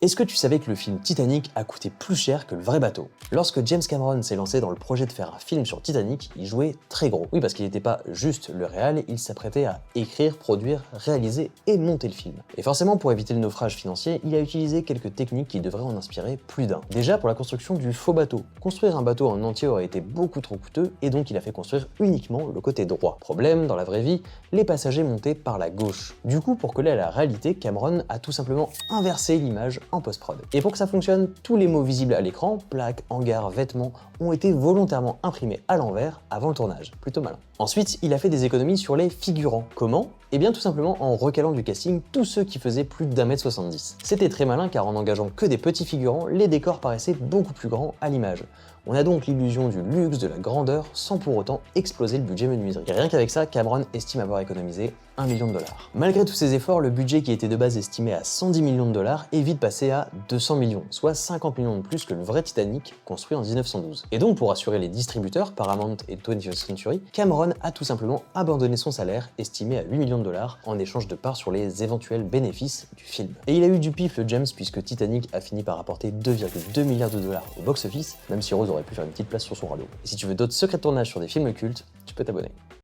Est-ce que tu savais que le film Titanic a coûté plus cher que le vrai bateau? Lorsque James Cameron s'est lancé dans le projet de faire un film sur Titanic, il jouait très gros. Oui, parce qu'il n'était pas juste le réal, il s'apprêtait à écrire, produire, réaliser et monter le film. Et forcément, pour éviter le naufrage financier, il a utilisé quelques techniques qui devraient en inspirer plus d'un. Déjà, pour la construction du faux bateau. Construire un bateau en entier aurait été beaucoup trop coûteux et donc il a fait construire uniquement le côté droit. Problème, dans la vraie vie, les passagers montaient par la gauche. Du coup, pour coller à la réalité, Cameron a tout simplement inversé l'image en post-prod. Et pour que ça fonctionne, tous les mots visibles à l'écran, plaques, hangars, vêtements, ont été volontairement imprimés à l'envers avant le tournage. Plutôt malin. Ensuite, il a fait des économies sur les figurants. Comment? Eh bien tout simplement en recalant du casting tous ceux qui faisaient plus d'1m70. C'était très malin car en engageant que des petits figurants, les décors paraissaient beaucoup plus grands à l'image. On a donc l'illusion du luxe, de la grandeur, sans pour autant exploser le budget menuiserie. Et rien qu'avec ça, Cameron estime avoir économisé 1 million de dollars. Malgré tous ces efforts, le budget qui était de base estimé à 110 millions de dollars est vite passé à 200 millions, soit 50 millions de plus que le vrai Titanic construit en 1912. Et donc pour assurer les distributeurs, Paramount et 20th Century, Cameron a tout simplement abandonné son salaire, estimé à 8 millions de dollars, en échange de parts sur les éventuels bénéfices du film. Et il a eu du pif le James puisque Titanic a fini par rapporter 2,2 milliards de dollars au box-office, même si Rose aurait pu faire une petite place sur son radeau. Et si tu veux d'autres secrets de tournage sur des films cultes, tu peux t'abonner.